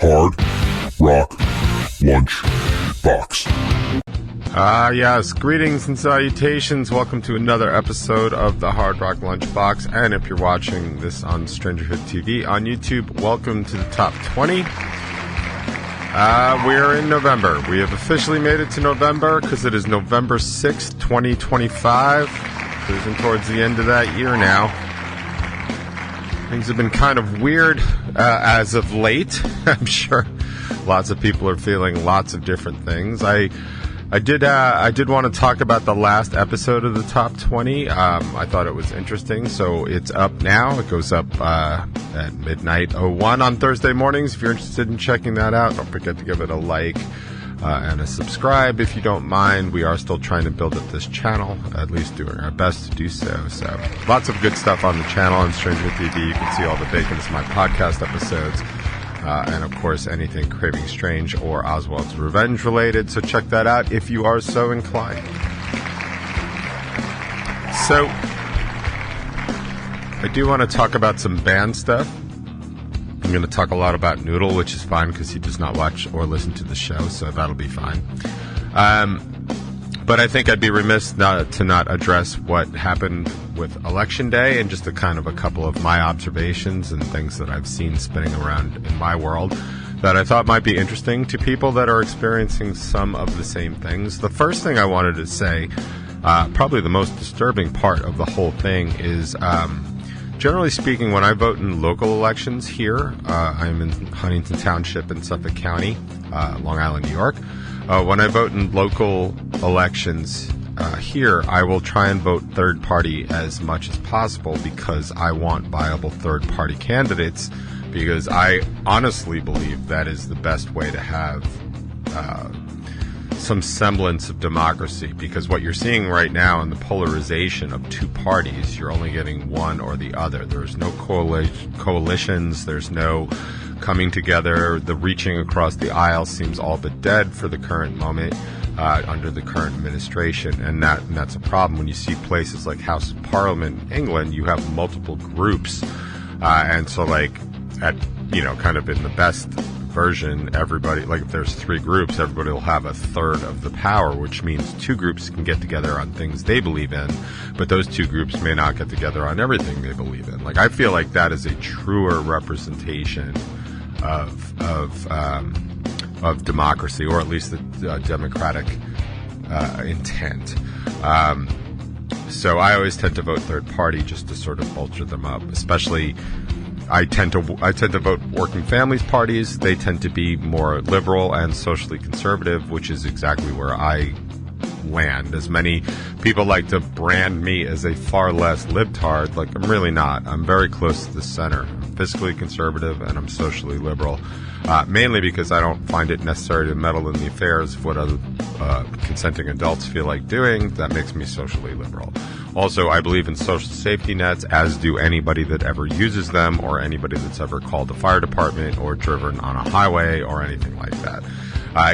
Hard Rock Lunchbox. Yes, greetings and salutations. Welcome to another episode of the Hard Rock Lunchbox. And if you're watching this on Strangerhood TV on YouTube, welcome to the top 20. We're in November. We have officially made it to November because it is November 6th, 2025. Cruising towards the end of that year now. Things have been kind of weird as of late. I'm sure lots of people are feeling lots of different things. I did want to talk about the last episode of the top 20. I thought it was interesting, so it's up now. It goes up at midnight 01 on Thursday mornings. If you're interested in checking that out, don't forget to give it a like and a subscribe if you don't mind. We are still trying to build up this channel, at least doing our best to do so. So lots of good stuff on the channel on Stranger TV. You can see all the Bacon's My Podcast episodes. And, of course, anything Craving Strange or Oswald's Revenge related. So check that out if you are so inclined. So, I do want to talk about some band stuff. I'm going to talk a lot about Noodle, which is fine because he does not watch or listen to the show, so that'll be fine. But I think I'd be remiss to not address what happened with Election Day and just a couple of my observations and things that I've seen spinning around in my world that I thought might be interesting to people that are experiencing some of the same things. The first thing I wanted to say, probably the most disturbing part of the whole thing is, generally speaking, when I vote in local elections here, I'm in Huntington Township in Suffolk County, Long Island, New York. When I vote in local elections here, I will try and vote third party as much as possible because I want viable third party candidates, because I honestly believe that is the best way to have some semblance of democracy, because what you're seeing right now in the polarization of two parties, you're only getting one or the other. There's no coalitions, there's no coming together. The reaching across the aisle seems all but dead for the current moment under the current administration, and that's a problem. When you see places like House of Parliament in England, you have multiple groups, and so kind of in the best version, everybody, like if there's three groups, everybody will have a third of the power, which means two groups can get together on things they believe in, but those two groups may not get together on everything they believe in. Like, I feel like that is a truer representation of democracy, or at least the democratic intent. So I always tend to vote third party just to sort of bolster them up. Especially, I tend to vote working families parties. They tend to be more liberal and socially conservative, which is exactly where I land. As many people like to brand me as a far less libtard, like, I'm really not. I'm very close to the center. I'm fiscally conservative and I'm socially liberal, mainly because I don't find it necessary to meddle in the affairs of what other consenting adults feel like doing. That makes me socially liberal. Also, I believe in social safety nets, as do anybody that ever uses them, or anybody that's ever called the fire department or driven on a highway or anything like that.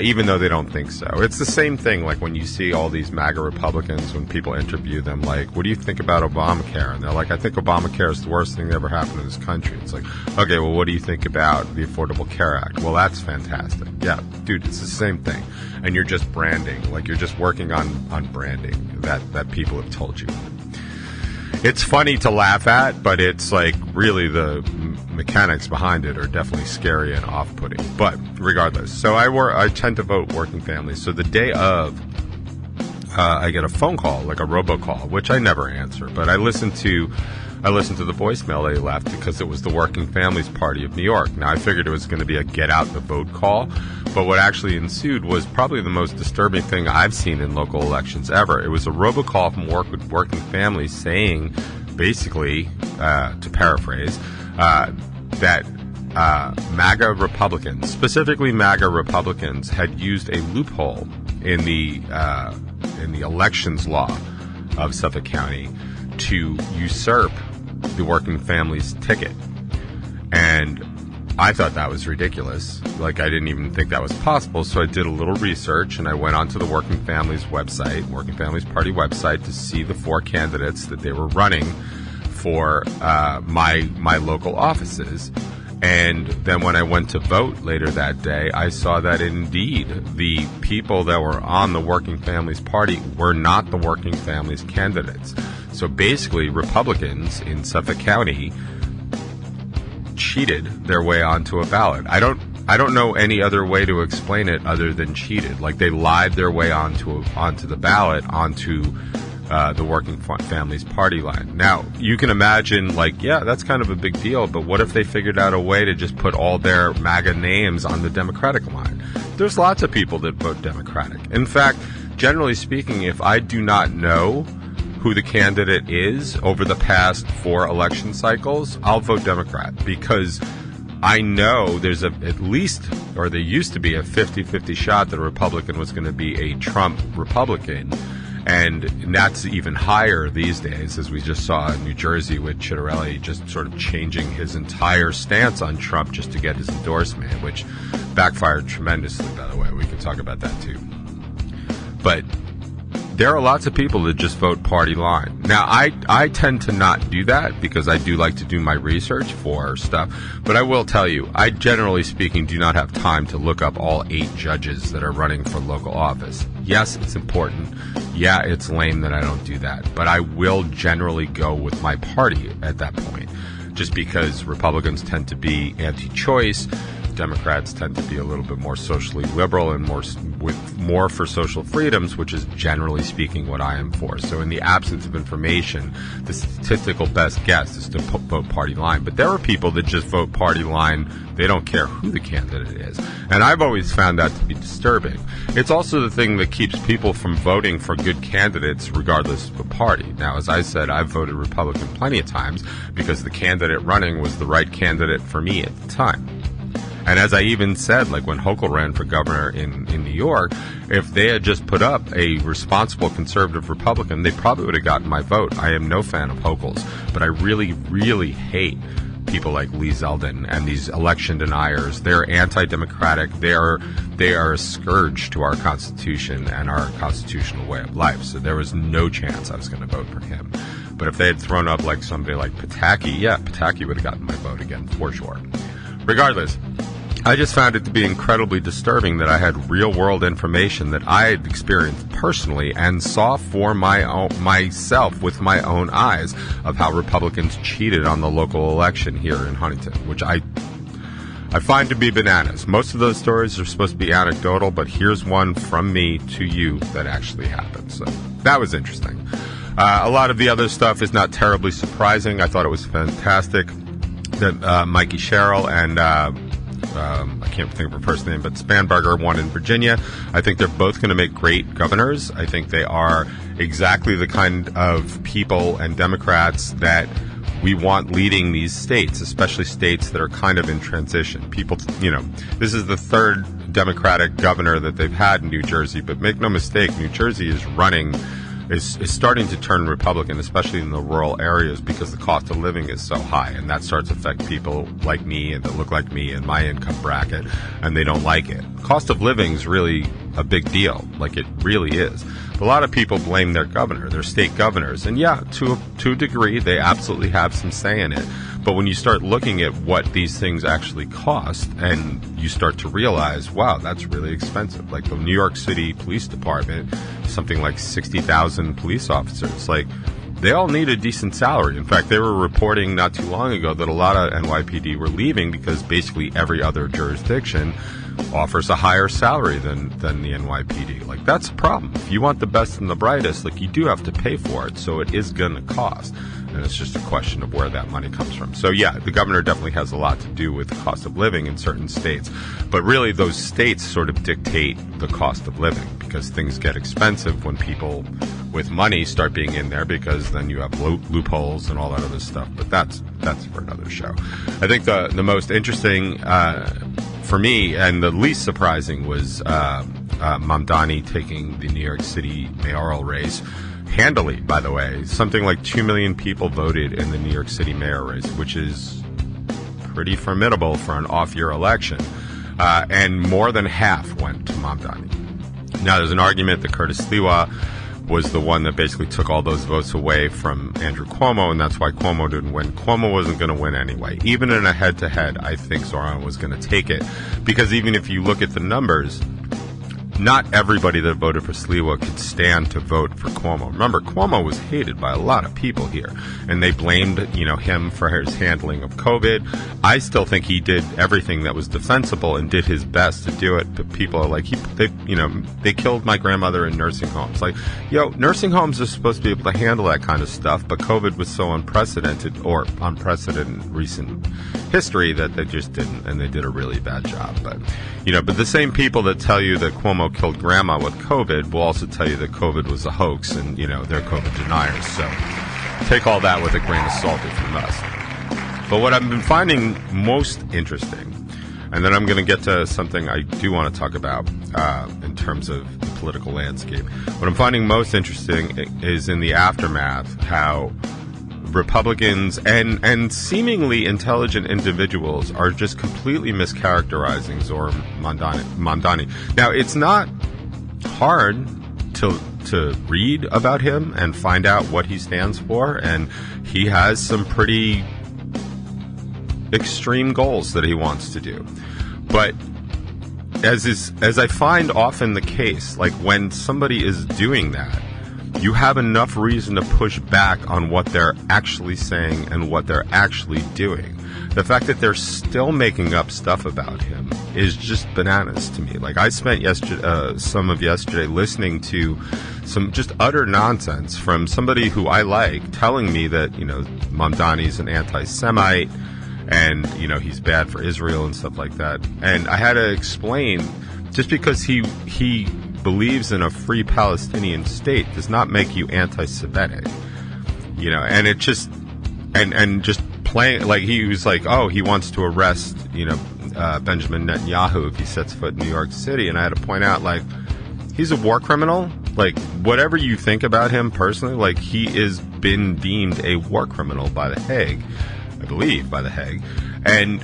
Even though they don't think so. It's the same thing, like when you see all these MAGA Republicans, when people interview them, like, what do you think about Obamacare? And they're like, I think Obamacare is the worst thing that ever happened in this country. It's like, okay, well, what do you think about the Affordable Care Act? Well, that's fantastic. Yeah, dude, it's the same thing. And you're just branding, like, you're just working on branding that people have told you. It's funny to laugh at, but it's like, really, the mechanics behind it are definitely scary and off-putting. But regardless, so I tend to vote working families. So the day of, I get a phone call, like a robocall, which I never answer, but I listen to the voicemail they left because it was the Working Families Party of New York. Now, I figured it was going to be a get out the vote call, but what actually ensued was probably the most disturbing thing I've seen in local elections ever. It was a robocall from Working Families saying, basically, to paraphrase, that MAGA Republicans, specifically MAGA Republicans, had used a loophole in the elections law of Suffolk County to usurp the Working Families ticket. And I thought that was ridiculous. Like, I didn't even think that was possible, so I did a little research, and I went onto the Working Families website, Working Families Party website, to see the four candidates that they were running for my local offices. And then when I went to vote later that day, I saw that indeed the people that were on the Working Families Party were not the Working Families candidates. So basically, Republicans in Suffolk County cheated their way onto a ballot. I don't know any other way to explain it other than cheated. Like, they lied their way onto the ballot, onto the Working Families Party line. Now, you can imagine, like, yeah, that's kind of a big deal, but what if they figured out a way to just put all their MAGA names on the Democratic line? There's lots of people that vote Democratic. In fact, generally speaking, if I do not know who the candidate is over the past 4 election cycles, I'll vote Democrat, because I know there's there used to be a 50-50 shot that a Republican was going to be a Trump Republican. And that's even higher these days, as we just saw in New Jersey with Chitterelli just sort of changing his entire stance on Trump just to get his endorsement, which backfired tremendously, by the way. We can talk about that too. But there are lots of people that just vote party line. Now, I tend to not do that because I do like to do my research for stuff. But I will tell you, I generally speaking do not have time to look up all 8 judges that are running for local office. Yes, it's important. Yeah, it's lame that I don't do that. But I will generally go with my party at that point, just because Republicans tend to be anti-choice. Democrats tend to be a little bit more socially liberal and more for social freedoms, which is generally speaking what I am for. So in the absence of information, the statistical best guess is to vote party line. But there are people that just vote party line. They don't care who the candidate is. And I've always found that to be disturbing. It's also the thing that keeps people from voting for good candidates regardless of the party. Now, as I said, I've voted Republican plenty of times because the candidate running was the right candidate for me at the time. And as I even said, like when Hochul ran for governor in New York, if they had just put up a responsible conservative Republican, they probably would have gotten my vote. I am no fan of Hochul's, but I really, really hate people like Lee Zeldin and these election deniers. They're anti-democratic. They are a scourge to our Constitution and our constitutional way of life. So there was no chance I was going to vote for him. But if they had thrown up like somebody like Pataki, yeah, Pataki would have gotten my vote again for sure. Regardless, I just found it to be incredibly disturbing that I had real-world information that I had experienced personally and saw for myself with my own eyes of how Republicans cheated on the local election here in Huntington, which I find to be bananas. Most of those stories are supposed to be anecdotal, but here's one from me to you that actually happened. So that was interesting. A lot of the other stuff is not terribly surprising. I thought it was fantastic that Mikey Sherrill and I can't think of her first name, but Spanberger won in Virginia. I think they're both going to make great governors. I think they are exactly the kind of people and Democrats that we want leading these states, especially states that are kind of in transition. People, this is the 3rd Democratic governor that they've had in New Jersey, but make no mistake, New Jersey is starting to turn Republican, especially in the rural areas, because the cost of living is so high, and that starts to affect people like me and that look like me in my income bracket, and they don't like it. Cost of living is really a big deal, like it really is. But a lot of people blame their governor, their state governors, and yeah, to a degree, they absolutely have some say in it. But when you start looking at what these things actually cost, and you start to realize, wow, that's really expensive. Like the New York City Police Department, something like 60,000 police officers. Like, they all need a decent salary. In fact, they were reporting not too long ago that a lot of NYPD were leaving because basically every other jurisdiction offers a higher salary than the NYPD. Like, that's a problem. If you want the best and the brightest, like, you do have to pay for it, so it is going to cost. And it's just a question of where that money comes from. So, yeah, the governor definitely has a lot to do with the cost of living in certain states. But really, those states sort of dictate the cost of living because things get expensive when people with money start being in there, because then you have loopholes and all that other stuff. But that's for another show. I think the most interesting for me and the least surprising was Mamdani taking the New York City mayoral race. Handily, by the way. Something like 2 million people voted in the New York City mayor race, which is pretty formidable for an off-year election. And more than half went to Mamdani. Now, there's an argument that Curtis Sliwa was the one that basically took all those votes away from Andrew Cuomo, and that's why Cuomo didn't win. Cuomo wasn't going to win anyway. Even in a head-to-head, I think Zoran was going to take it, because even if you look at the numbers, not everybody that voted for Sliwa could stand to vote for Cuomo. Remember, Cuomo was hated by a lot of people here, and they blamed, him for his handling of COVID. I still think he did everything that was defensible and did his best to do it, but people are like, they killed my grandmother in nursing homes. Like, nursing homes are supposed to be able to handle that kind of stuff, but COVID was so unprecedented in recent history that they just didn't, and they did a really bad job. But the same people that tell you that Cuomo killed grandma with COVID will also tell you that COVID was a hoax, and they're COVID deniers. So take all that with a grain of salt if you must. But what I've been finding most interesting, and then I'm going to get to something I do want to talk about in terms of the political landscape. What I'm finding most interesting is in the aftermath how Republicans and seemingly intelligent individuals are just completely mischaracterizing Zoran Mamdani. Now, it's not hard to read about him and find out what he stands for, and he has some pretty extreme goals that he wants to do. But as I find often the case, like when somebody is doing that, you have enough reason to push back on what they're actually saying and what they're actually doing. The fact that they're still making up stuff about him is just bananas to me. Like, I spent some of yesterday listening to some just utter nonsense from somebody who I like, telling me that, Mamdani's an anti-Semite and, he's bad for Israel and stuff like that. And I had to explain, just because he believes in a free Palestinian state does not make you anti-Semitic, and it just, and just playing, like, he was like, oh, he wants to arrest, Benjamin Netanyahu if he sets foot in New York City, and I had to point out, like, he's a war criminal. Like, whatever you think about him personally, like, he is been deemed a war criminal by The Hague, I believe, by The Hague, and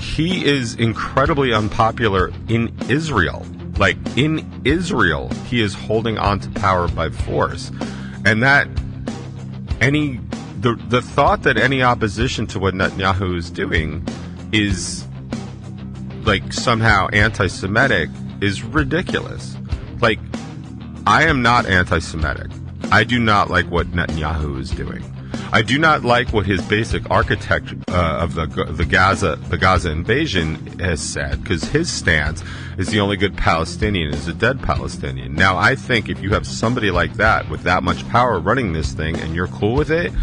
he is incredibly unpopular in Israel. Like, in Israel, he is holding on to power by force. And that the thought that any opposition to what Netanyahu is doing is, like, somehow anti-Semitic is ridiculous. Like, I am not anti-Semitic. I do not like what Netanyahu is doing. I do not like what his basic architect of the Gaza invasion has said, because his stance is the only good Palestinian is a dead Palestinian. Now, I think if you have somebody like that with that much power running this thing and you're cool with it,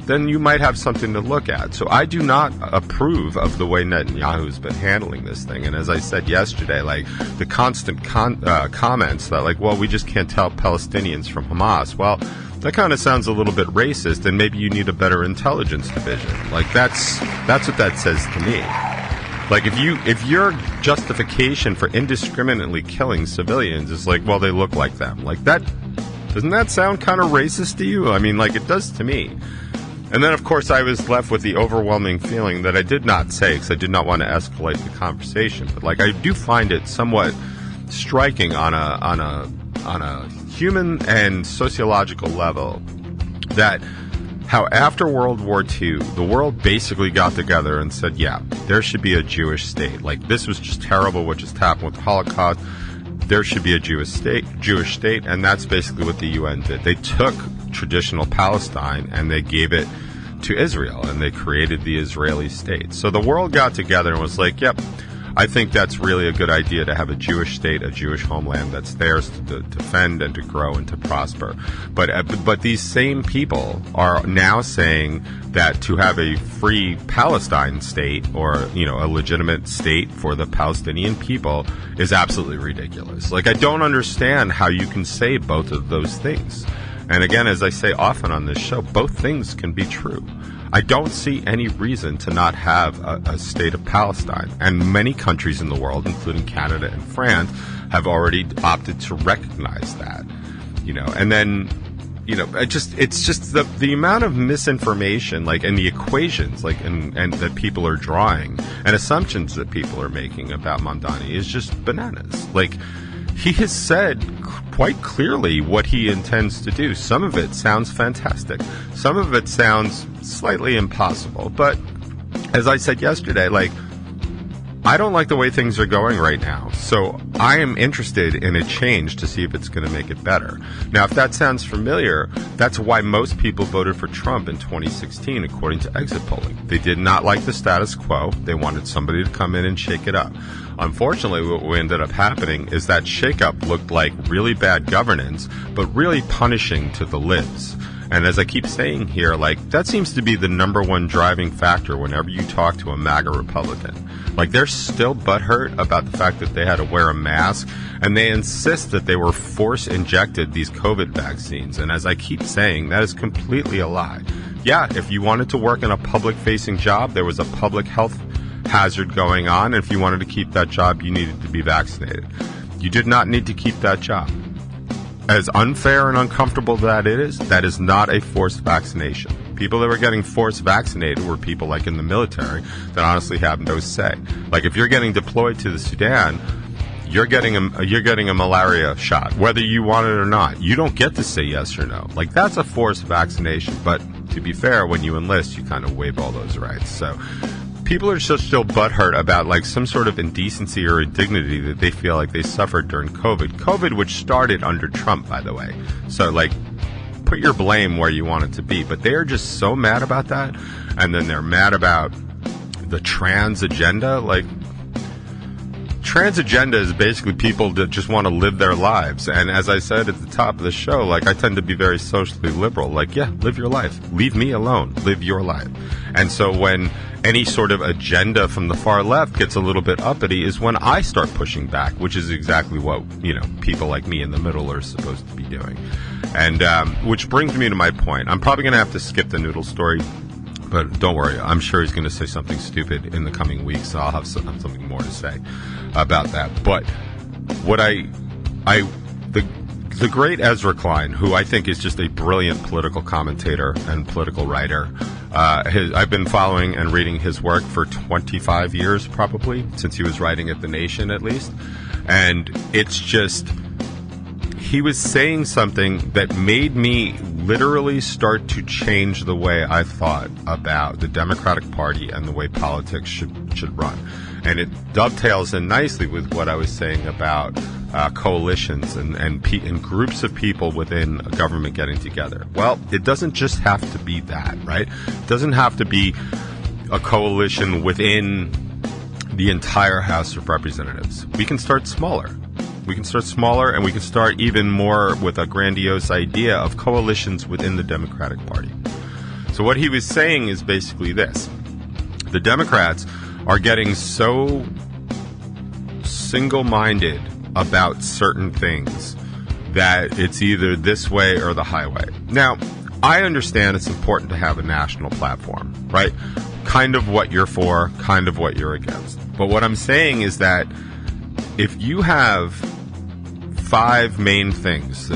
then you might have something to look at. So I do not approve of the way Netanyahu's been handling this thing. And as I said yesterday, like, the constant comments that, like, well, we just can't tell Palestinians from Hamas. Well, that kind of sounds a little bit racist, and maybe you need a better intelligence division. Like, that's what that says to me. Like, if your justification for indiscriminately killing civilians is like, well, they look like them, like, that, doesn't that sound kind of racist to you? I mean, like, it does to me. And then, of course, I was left with the overwhelming feeling that I did not say, because I did not want to escalate the conversation. But, like, I do find it somewhat striking on a human and sociological level that how after World War II, the world basically got together and said, yeah, there should be a Jewish state. Like, this was just terrible what just happened with the Holocaust. There should be a Jewish state, and that's basically what the UN did. They took traditional Palestine and they gave it to Israel, and they created the Israeli state. So the world got together and was like, yep, I think that's really a good idea to have a Jewish state, a Jewish homeland that's theirs to defend and to grow and to prosper. But these same people are now saying that to have a free Palestine state, or, a legitimate state for the Palestinian people, is absolutely ridiculous. Like, I don't understand how you can say both of those things. And again, as I say often on this show, both things can be true. I don't see any reason to not have a state of Palestine. And many countries in the world, including Canada and France, have already opted to recognize that. And then, it's just the amount of misinformation, like, and the equations, like, and that people are drawing and assumptions that people are making about Mamdani is just bananas. Like, he has said quite clearly what he intends to do. Some of it sounds fantastic. Some of it sounds slightly impossible. But as I said yesterday, like, I don't like the way things are going right now. So I am interested in a change to see if it's going to make it better. Now, if that sounds familiar, that's why most people voted for Trump in 2016, according to exit polling. They did not like the status quo. They wanted somebody to come in and shake it up. Unfortunately, what ended up happening is that shakeup looked like really bad governance, but really punishing to the libs. And as I keep saying here, like, that seems to be the number one driving factor whenever you talk to a MAGA Republican. Like, they're still butthurt about the fact that they had to wear a mask, and they insist that they were force-injected these COVID vaccines. And as I keep saying, that is completely a lie. Yeah, if you wanted to work in a public-facing job, there was a public health hazard going on, and if you wanted to keep that job, you needed to be vaccinated. You did not need to keep that job. As unfair and uncomfortable that is not a forced vaccination. People that were getting forced vaccinated were people like in the military that honestly have no say. Like, if you're getting deployed to the Sudan, you're getting a malaria shot, whether you want it or not. You don't get to say yes or no. Like, that's a forced vaccination. But to be fair, when you enlist, you kind of waive all those rights. So people are just still butthurt about, like, some sort of indecency or indignity that they feel like they suffered during COVID, which started under Trump, by the way. So, like, put your blame where you want it to be. But they are just so mad about that. And then they're mad about the trans agenda. Like, trans agenda is basically people that just want to live their lives. And as I said at the top of the show, like, I tend to be very socially liberal. Like, yeah, live your life. Leave me alone. Live your life. And so when any sort of agenda from the far left gets a little bit uppity is when I start pushing back, which is exactly what, people like me in the middle are supposed to be doing. And which brings me to my point. I'm probably going to have to skip the noodle story, but don't worry. I'm sure he's going to say something stupid in the coming weeks, so I'll have something more to say about that. But what the great Ezra Klein, who I think is just a brilliant political commentator and political writer, I've been following and reading his work for 25 years, probably, since he was writing at The Nation, at least. And it's just, he was saying something that made me literally start to change the way I thought about the Democratic Party and the way politics should run. And it dovetails in nicely with what I was saying about coalitions and groups of people within a government getting together. Well, it doesn't just have to be that, right? It doesn't have to be a coalition within the entire House of Representatives. We can start smaller. We can start smaller, and we can start even more with a grandiose idea of coalitions within the Democratic Party. So what he was saying is basically this. The Democrats are getting so single-minded about certain things that it's either this way or the highway. Now, I understand it's important to have a national platform, right? Kind of what you're for, kind of what you're against. But what I'm saying is that if you have 5 main things,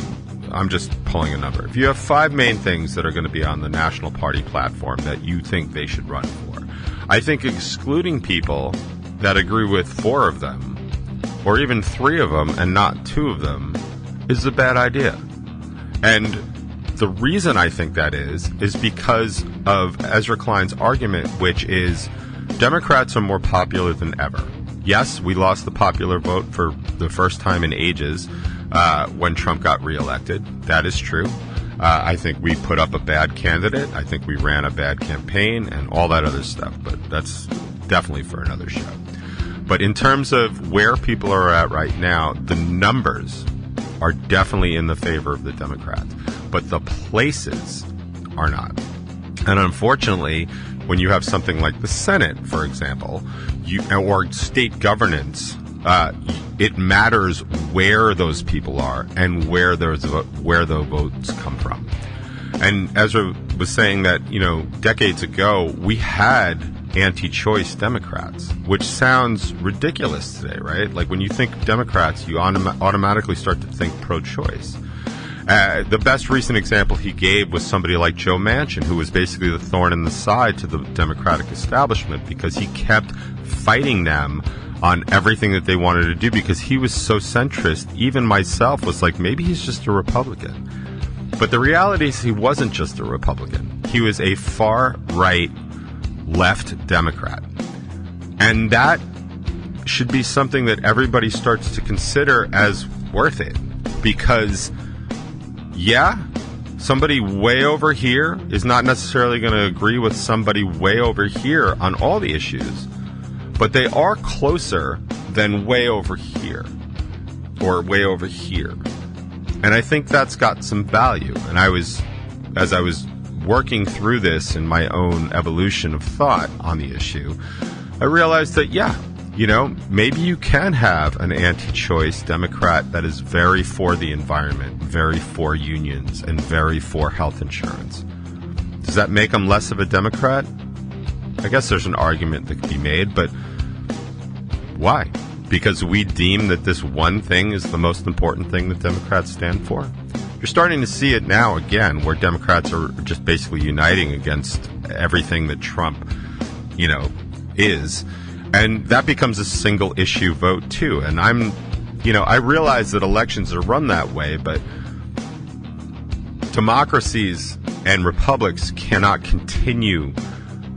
I'm just pulling a number. If you have 5 main things that are going to be on the National Party platform that you think they should run for, I think excluding people that agree with 4 of them, or even 3 of them and not 2 of them, is a bad idea. And the reason I think that is because of Ezra Klein's argument, which is Democrats are more popular than ever. Yes, we lost the popular vote for the first time in ages when Trump got reelected. That is true. I think we put up a bad candidate. I think we ran a bad campaign and all that other stuff. But that's definitely for another show. But in terms of where people are at right now, the numbers are definitely in the favor of the Democrats. But the places are not. And unfortunately, when you have something like the Senate, for example, or state governance, it matters where those people are and where the votes come from. And Ezra was saying that, decades ago, we had anti-choice Democrats, which sounds ridiculous today, right? Like, when you think Democrats, you automatically start to think pro-choice. The best recent example he gave was somebody like Joe Manchin, who was basically the thorn in the side to the Democratic establishment because he kept fighting them on everything that they wanted to do because he was so centrist. Even myself was like, maybe he's just a Republican. But the reality is he wasn't just a Republican. He was a far-right, left Democrat. And that should be something that everybody starts to consider as worth it. Because, yeah, somebody way over here is not necessarily going to agree with somebody way over here on all the issues. But they are closer than way over here or way over here. And I think that's got some value. And as I was working through this in my own evolution of thought on the issue, I realized that, yeah, you know, maybe you can have an anti-choice Democrat that is very for the environment, very for unions, and very for health insurance. Does that make them less of a Democrat? I guess there's an argument that could be made, but why? Because we deem that this one thing is the most important thing that Democrats stand for? You're starting to see it now again, where Democrats are just basically uniting against everything that Trump, you know, is. And that becomes a single issue vote too. And I realize that elections are run that way, but democracies and republics cannot continue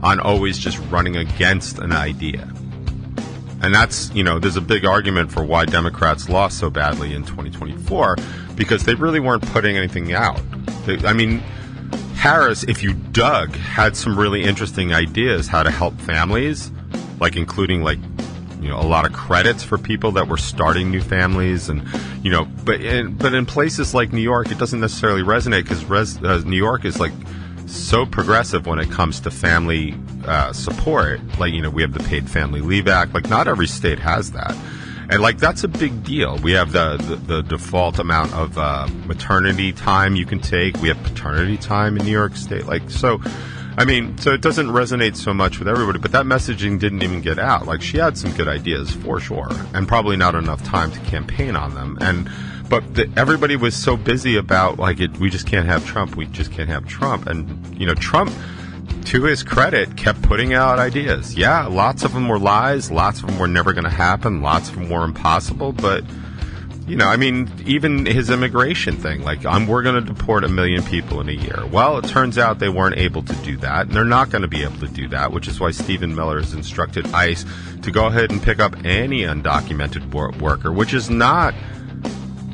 on always just running against an idea. And that's, you know, there's a big argument for why Democrats lost so badly in 2024, because they really weren't putting anything out. Harris, if you dug, had some really interesting ideas how to help families, like including a lot of credits for people that were starting new families, and but in places like New York, it doesn't necessarily resonate because New York is so progressive when it comes to family support. We have the Paid Family Leave Act. Not every state has that, and that's a big deal. We have the default amount of maternity time you can take. We have paternity time in New York State. So it doesn't resonate so much with everybody, but that messaging didn't even get out. She had some good ideas for sure, and probably not enough time to campaign on them. But everybody was so busy about we just can't have Trump. We just can't have Trump. And Trump, to his credit, kept putting out ideas. Yeah, lots of them were lies. Lots of them were never going to happen. Lots of them were impossible. But even his immigration thing, we're going to deport 1 million people in a year. Well, it turns out they weren't able to do that, and they're not going to be able to do that, which is why Stephen Miller has instructed ICE to go ahead and pick up any undocumented worker, which is not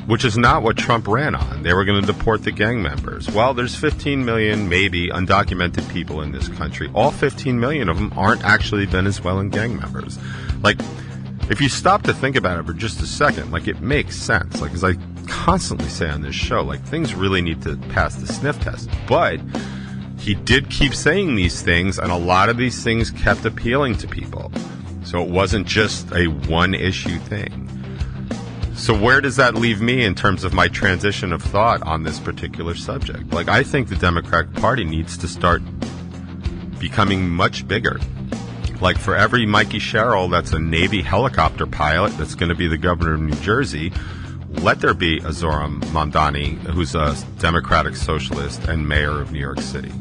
what Trump ran on. They were going to deport the gang members. Well, there's 15 million, maybe, undocumented people in this country. All 15 million of them aren't actually Venezuelan gang members. If you stop to think about it for just a second, it makes sense. As I constantly say on this show, things really need to pass the sniff test. But he did keep saying these things, and a lot of these things kept appealing to people. So it wasn't just a one-issue thing. So where does that leave me in terms of my transition of thought on this particular subject? I think the Democratic Party needs to start becoming much bigger. For every Mikey Sherrill that's a Navy helicopter pilot that's going to be the governor of New Jersey, let there be a Zohran Mamdani, who's a Democratic socialist and mayor of New York City.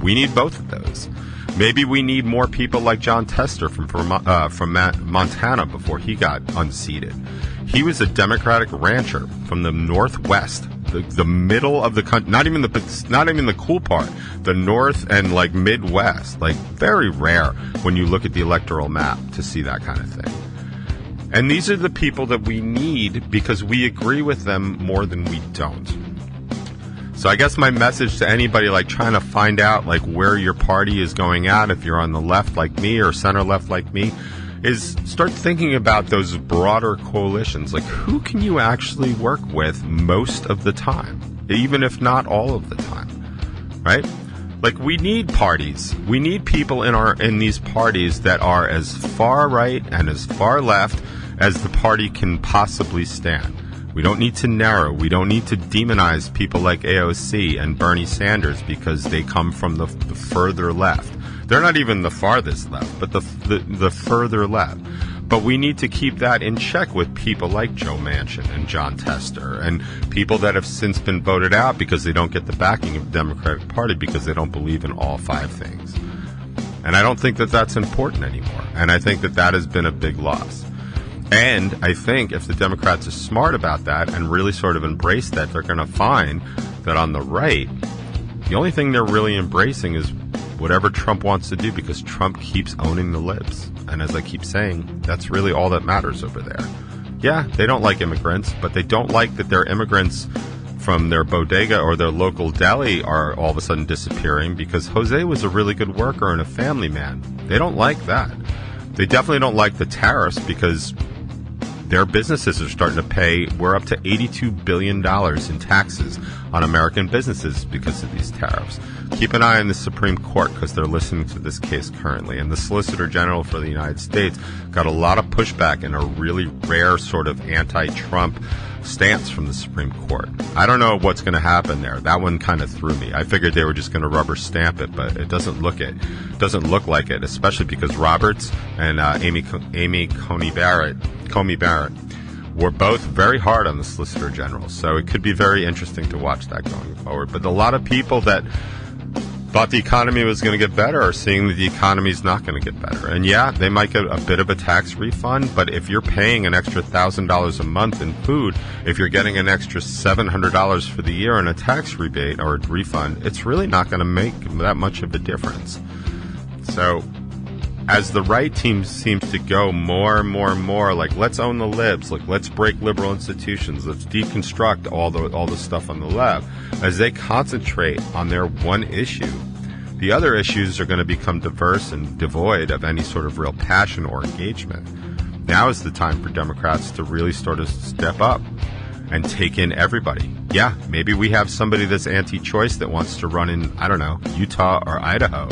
We need both of those. Maybe we need more people like John Tester from Montana before he got unseated. He was a Democratic rancher from the Northwest, the middle of the country, not even the cool part, the North and Midwest. Very rare when you look at the electoral map to see that kind of thing. And these are the people that we need because we agree with them more than we don't. So I guess my message to anybody trying to find out where your party is going at, if you're on the left like me or center left like me, is start thinking about those broader coalitions. Who can you actually work with most of the time, even if not all of the time, right? We need parties. We need people in these parties that are as far right and as far left as the party can possibly stand. We don't need to narrow. We don't need to demonize people like AOC and Bernie Sanders because they come from the further left. They're not even the farthest left, but the further left. But we need to keep that in check with people like Joe Manchin and John Tester and people that have since been voted out because they don't get the backing of the Democratic Party because they don't believe in all 5 things. And I don't think that that's important anymore. And I think that has been a big loss. And I think if the Democrats are smart about that and really sort of embrace that, they're going to find that on the right, the only thing they're really embracing is whatever Trump wants to do, because Trump keeps owning the libs. And as I keep saying, that's really all that matters over there. Yeah, they don't like immigrants, but they don't like that their immigrants from their bodega or their local deli are all of a sudden disappearing because Jose was a really good worker and a family man. They don't like that. They definitely don't like the tariffs because their businesses are starting to pay, we're up to $82 billion in taxes on American businesses because of these tariffs. Keep an eye on the Supreme Court because they're listening to this case currently. And the Solicitor General for the United States got a lot of pushback and a really rare sort of anti-Trump stance from the Supreme Court. I don't know what's going to happen there. That one kind of threw me. I figured they were just going to rubber stamp it, but it doesn't look like it, especially because Roberts and Amy Coney Barrett were both very hard on the Solicitor General. So it could be very interesting to watch that going forward. But a lot of people that thought the economy was going to get better are seeing that the economy is not going to get better. And yeah, they might get a bit of a tax refund, but if you're paying an extra $1,000 a month in food, if you're getting an extra $700 for the year in a tax rebate or a refund, it's really not going to make that much of a difference. So as the right team seems to go more and more and more, like, let's own the libs, like, let's break liberal institutions, let's deconstruct all the stuff on the left, as they concentrate on their one issue, the other issues are going to become diverse and devoid of any sort of real passion or engagement. Now is the time for Democrats to really sort of step up and take in everybody. Yeah, maybe we have somebody that's anti-choice that wants to run in, I don't know, Utah or Idaho,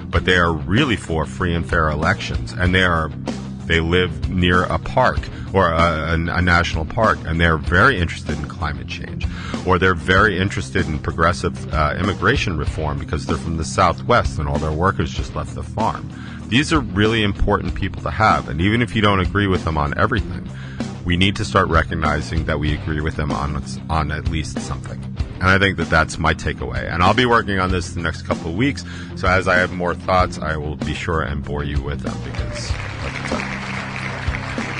but they are really for free and fair elections, and they live near a park or a national park, and they're very interested in climate change, or they're very interested in progressive immigration reform because they're from the Southwest and all their workers just left the farm. These are really important people to have, and even if you don't agree with them on everything, we need to start recognizing that we agree with them on at least something. And I think that that's my takeaway. And I'll be working on this the next couple of weeks. So as I have more thoughts, I will be sure and bore you with them because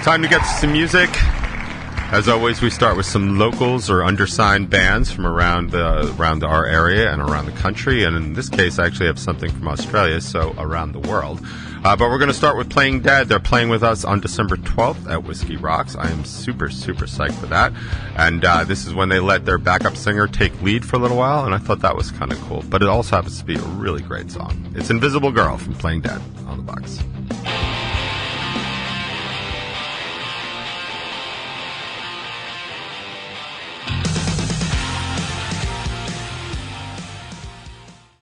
time to get to some music. As always, we start with some locals or undersigned bands from around our area and around the country. And in this case, I actually have something from Australia, so around the world. But we're going to start with Playing Dead. They're playing with us on December 12th at Whiskey Rocks. I am super, super psyched for that. And this is when they let their backup singer take lead for a little while, and I thought that was kind of cool. But it also happens to be a really great song. It's Invisible Girl from Playing Dead on the box.